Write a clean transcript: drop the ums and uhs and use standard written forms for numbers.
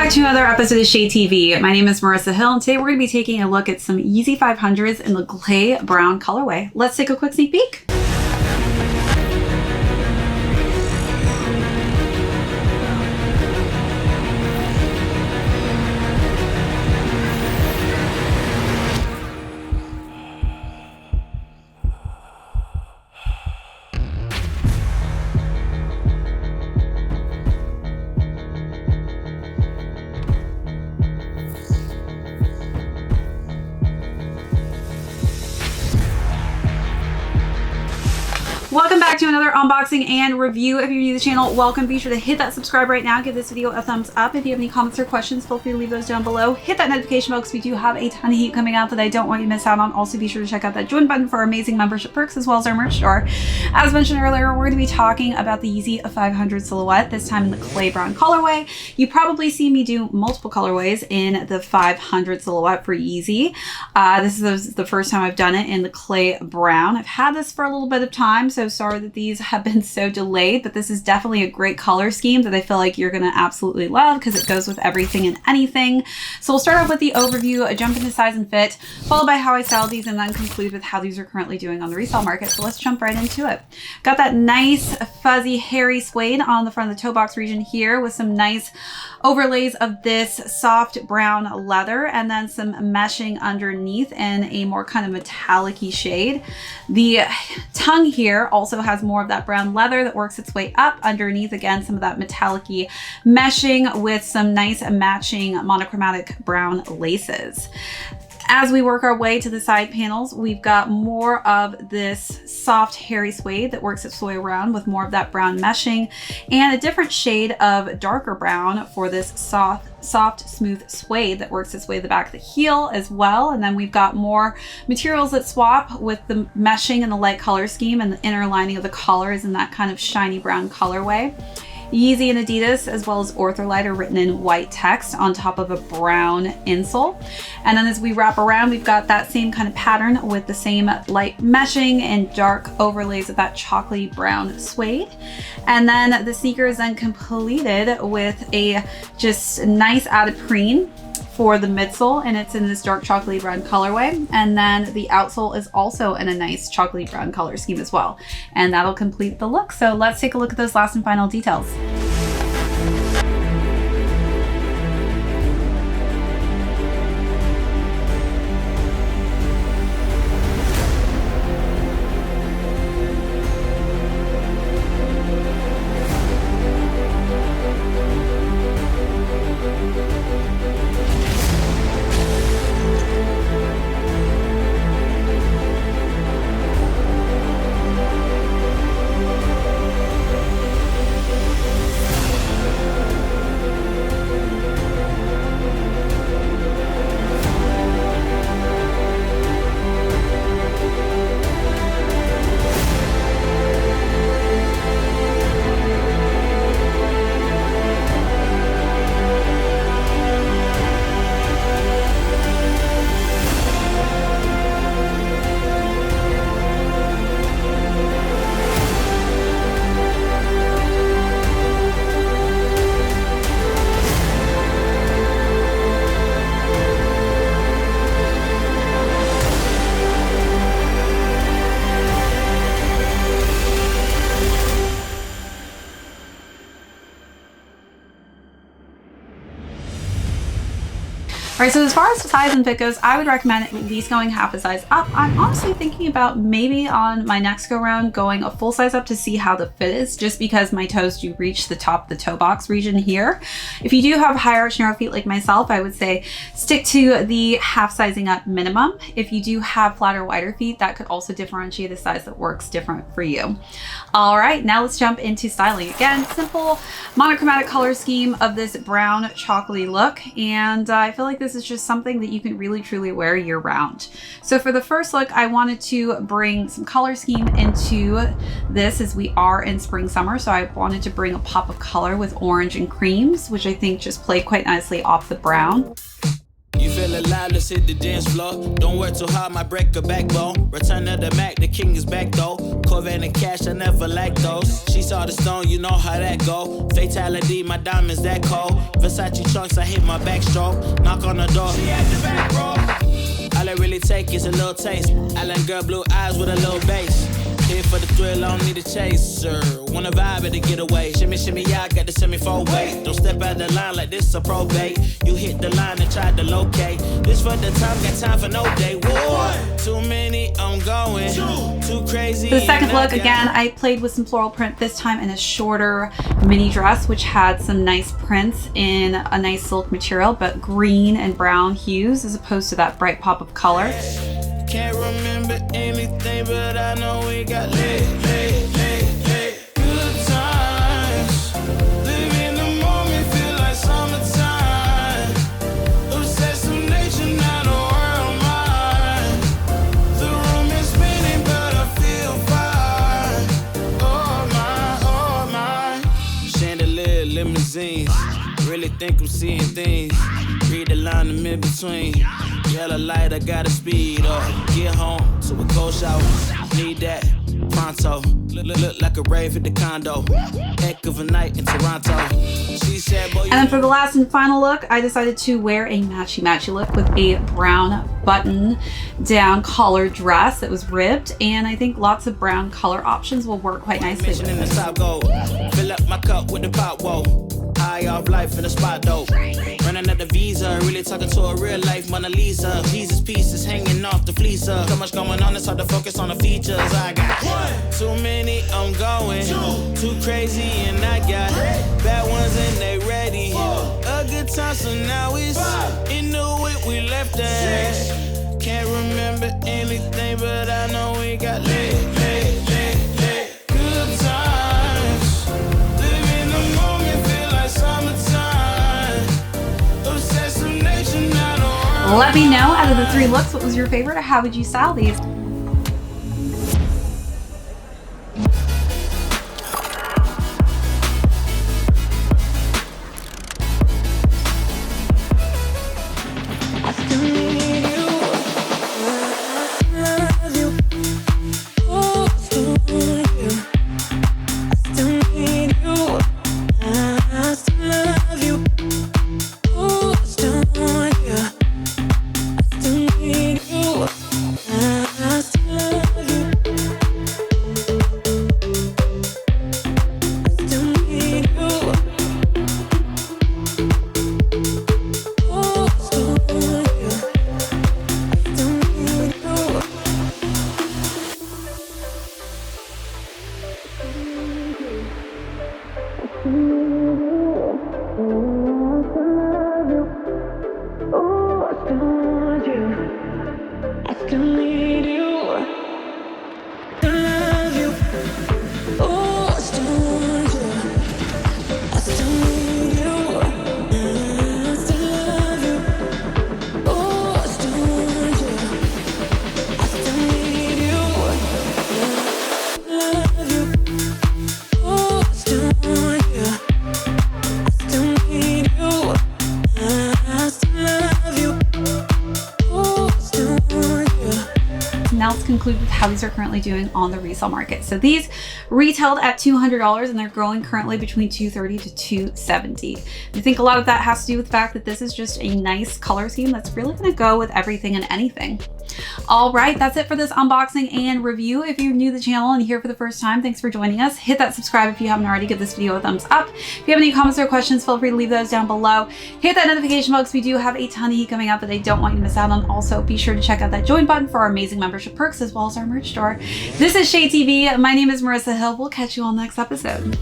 back to another episode of Shade TV. My name is Marissa Hill, and today we're going to be taking a look at some Yeezy 500s in the clay brown colorway. Let's take a quick sneak peek. Welcome back to another unboxing and review. If you're new to the channel, welcome. Be sure to hit that subscribe right now. Give this video a thumbs up. If you have any comments or questions, feel free to leave those down below. Hit that notification bell because we do have a ton of heat coming out that I don't want you to miss out on. Also, be sure to check out that join button for our amazing membership perks as well as our merch store. As mentioned earlier, we're going to be talking about the Yeezy 500 silhouette, this time in the clay brown colorway. You probably see me do multiple colorways in the 500 silhouette for Yeezy. This is the first time I've done it in the clay brown. I've had this for a little bit of time, so sorry that these have been so delayed, but this is definitely a great color scheme that I feel like you're going to absolutely love because it goes with everything and anything. So we'll start off with the overview, jump into size and fit, followed by how I style these, and then conclude with how these are currently doing on the resale market. So let's jump right into it. Got that nice fuzzy hairy suede on the front of the toe box region here with some nice overlays of this soft brown leather and then some meshing underneath in a more kind of metallic-y shade. The tongue here also has more of that brown leather that works its way up underneath. Again, some of that metallic-y meshing with some nice matching monochromatic brown laces. As we work our way to the side panels, we've got more of this soft hairy suede that works its way around with more of that brown meshing and a different shade of darker brown for this soft, smooth suede that works its way to the back of the heel as well. And then we've got more materials that swap with the meshing and the light color scheme, and the inner lining of the collar is in that kind of shiny brown colorway. Yeezy and Adidas as well as Ortholite are written in white text on top of a brown insole. And then as we wrap around, we've got that same kind of pattern with the same light meshing and dark overlays of that chocolatey brown suede. And then the sneaker is then completed with a just nice added preen for the midsole, and it's in this dark chocolatey brown colorway. And then the outsole is also in a nice chocolatey brown color scheme as well. And that'll complete the look. So let's take a look at those last and final details. All right, so as far as size and fit goes, I would recommend at least going half a size up. I'm honestly thinking about maybe on my next go round going a full size up to see how the fit is, just because my toes do reach the top of the toe box region here. If you do have high arch narrow feet like myself, I would say stick to the half sizing up minimum. If you do have flatter, wider feet, that could also differentiate a size that works different for you. All right, now let's jump into styling. Again, simple monochromatic color scheme of this brown chocolatey look, and I feel like this is just something that you can really truly wear year round. So for the first look, I wanted to bring some color scheme into this as we are in spring summer. So I wanted to bring a pop of color with orange and creams, which I think just played quite nicely off the brown. You feel alive, let's hit the dance floor. Don't work too hard, might break a backbone. Return of the Mac, the king is back though. Corvette and cash, I never lack those. She saw the stone, you know how that go. Fatality, my diamonds that cold. Versace trunks, I hit my backstroke. Knock on the door, she at the back, bro. All I really take is a little taste. Island girl, blue eyes with a little bass. Here for the thrill, I don't need a chaser. Wanna vibe at the getaway. Shimmy, shimmy, yeah, I got the semi-fold weight. Don't step out the line like this a probate. You hit the line and try to locate. This for the time, got time for no day. One, too many, I'm going. Too crazy. For the second look, again, I played with some floral print, this time in a shorter mini dress, which had some nice prints in a nice silk material, but green and brown hues as opposed to that bright pop of color. Can't remember anything, but I know we got lit. Good times. Live in the moment, feel like summertime. Obsessed with nature, not a world mine. The room is spinning, but I feel fine. Oh my. Chandelier, limousines. Really think I'm seeing things. Read the line in mid-between. Yellow light, I gotta speed up. Get home to a cold shower. Need that pronto. Look like a rave at the condo. Heck of a night in Toronto. She said, boy, and then for the last and final look, I decided to wear a matchy look with a brown button down collar dress that was ribbed, and I think lots of brown color options will work quite nicely with in the this. top gold. Fill up my cup with the pot, whoa. High off life in the spot though. Running at the visa, really talking to a real life Mona Lisa. Jesus pieces hanging off the fleecer. So much going on, it's hard to focus on the features. I got too many, I'm going. Too crazy, and I got bad ones and they ready. A good time, so now it's in the way we left at. Can't remember anything, but I know we got lit. Good times. Live in the moment, feel like summertime. Obsessed with nature, not a world. Let me know, out of the 3 looks, what was your favorite, or how would you style these? Now let's conclude with how these are currently doing on the resale market. So these retailed at $200 and they're going currently between $230 to $270. I think a lot of that has to do with the fact that this is just a nice color scheme that's really going to go with everything and anything. All right, that's it for this unboxing and review. If you're new to the channel and here for the first time, thanks for joining us. Hit that subscribe if you haven't already. Give this video a thumbs up. If you have any comments or questions, feel free to leave those down below. Hit that notification bell because we do have a ton of heat coming out that I don't want you to miss out on. Also, be sure to check out that join button for our amazing membership perks as well as our merch store. This is ShadeTV. My name is Marissa Hill. We'll catch you all next episode.